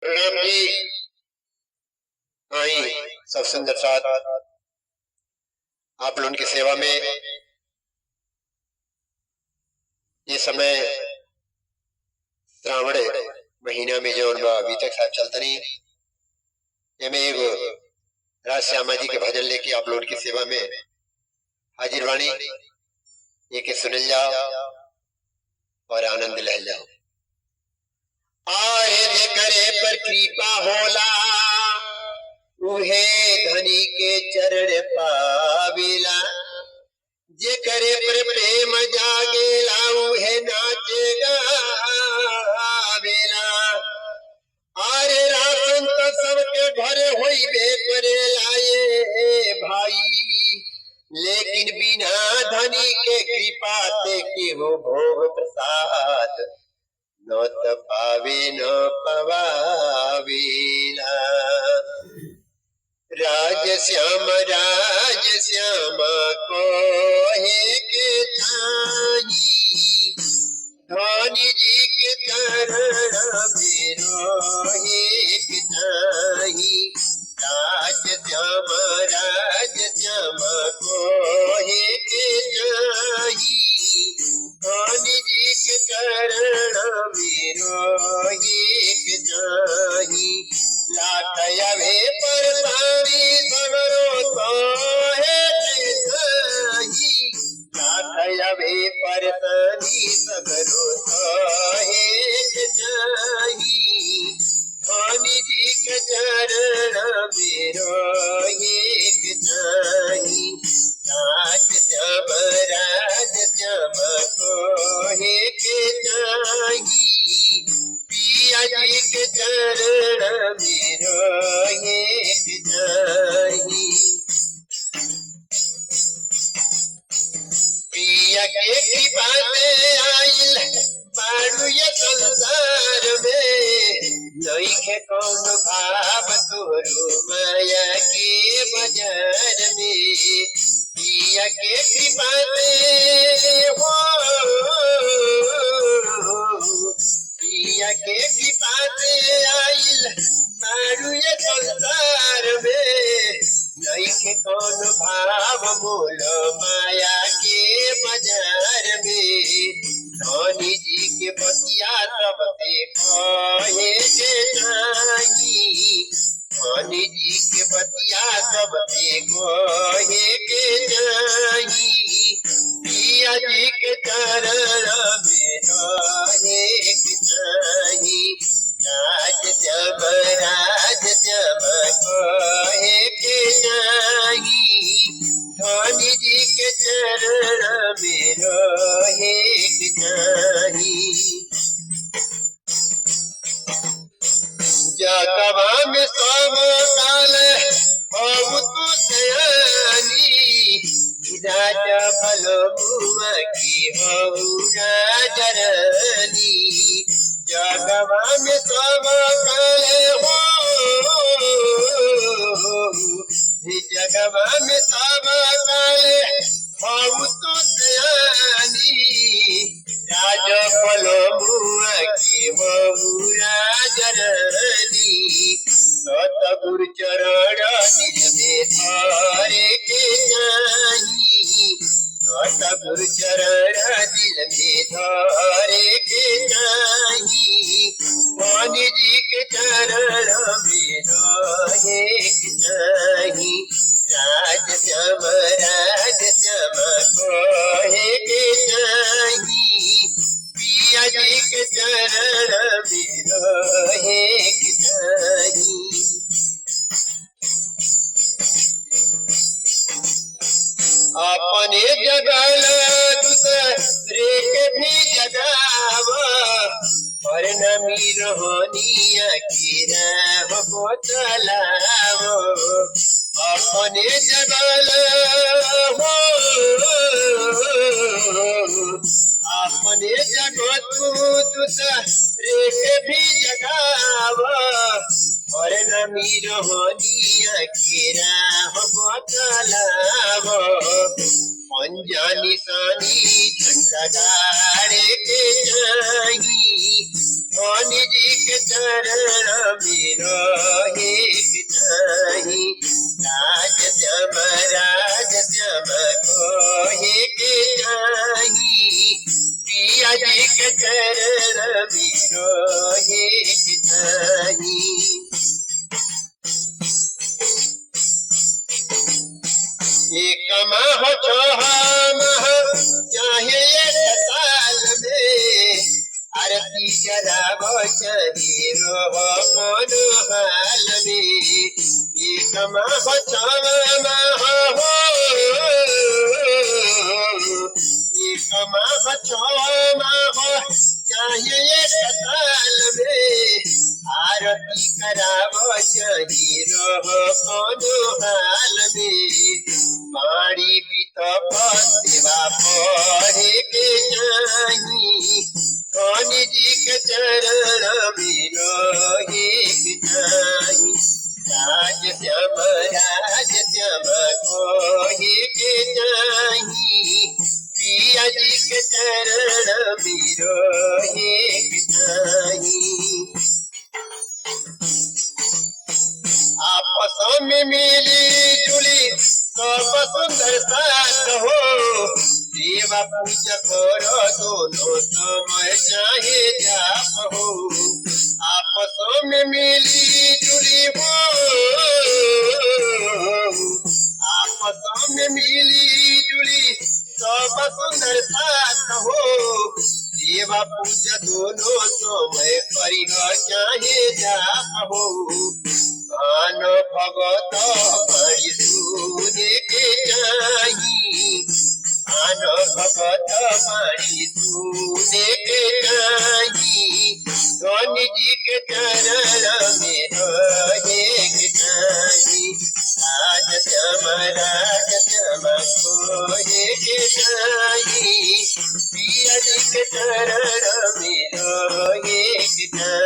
प्रणाम जी। आई सब सुंदर साथ आप लोगों की सेवा में ये समय श्रावण महीना में जो अभी तक साहब चलता नहीं ये में एगो राज श्यामा जी के भजन लेके आप लोगों की सेवा में हाजिर वाणी ये के सुनल जाओ और आनंद ले जाओ। आए जे करे पर कृपा होला उहे धनी के चरण पाविला, जे करे पर प्रेम जागेला उहे नाचे गावेला। आरे रासन तो सबके घरे होइबे करेला ये भाई, लेकिन बिना धनी के कृपा ते केहू भोग प्रसाद न त पावे न पवावेला। राज श्याम को हे के थाई, धनी जी के चरण मेरो हे के थाई। राज श्याम को हे के थाई, धनी जी के चरण मेरो हे के थाई। लाखयवे परतानी सगरो सोहे चाही, लाखयवे परतानी सगरो सोहे चाही। धनी जी के चरण मेरो एक चाही। राज श्याम को एक चाही, पिया जी के चरण मेरो एक चाही। पिया के कृपा से आइल बारू ये संसार में, नइखे कौन भाव तोरू माया के बाजार में। पिया के कृपा से हो, पिया के कृपा से आइल बारू ये संसार में, नइखे कौन भाव मोल माया के बाजार में। धनी जी के बतिया सबसे कहे के चाही, धनी जी के बतिया सबसे कहे के चाही। पिया जी के चरण मेरो एक चाही। राज श्याम कहे के चाही, धनी जी के चरण मेरो एक चाही। जगवा में सब काल हऊ तू सयानी, राज बलमुआ की हऊ राजरानी। जगवा में सब काल हो, जगवा में सब काल हऊ तू सयानी, राज बलमुआ की हऊ राजरानी। सतगुरु चरण दिल में धारे के चाही, सतगुरु चरण दिल में धारे के चाही। धनी जी के चरण मेरो एक चाही। राज श्याम को एक चाही, पिया जी के चरण मेरो एक चाही। अपने जगल दूसरे के भी जगाव, और नमी रोहनिया की राह बोतलाव। अपने जगल हो, अपने जगह तू दूसरे के भी जगाव, और नमी रोहनिया की राह बोतलाव। पंजानी सानी झंडा गाड़े के चाही, धनी जी के चरण मेरो एक चाही राज श्याम को एक चाही पिया जी के चरण मेरो एक चाही एक माह छह माह चाहे एक साल में आरती करावो चाहे रहो कोनो हाल में एक माह छह माह हो एक माह छह माह चाहे एक साल में आरती करावो चाहे रहो कोनो हाल में माड़ी बीत सेवा पढ़े के चाही धनी जी के चरण मेरो एक चाही राज श्याम को एक चाही पिया जी के चरण मेरो एक चाही आपस में मिली जुली सब सुंदर साथ हो सेवा पूजा करो दोनों समय चाहे जाप हो आपस में मिली जुली हो आपस में मिली जुली सब सुंदर साथ हो सेवा पूजा दोनों समय परिह चाहे जाप हो भान भगत बड़ी सुने के चाही भान भगत बड़ी सुने के चाही धनी जी के चरण मेरो एक चाही राज श्याम को एक चाही पिया जी के चरण मेरो एक चाही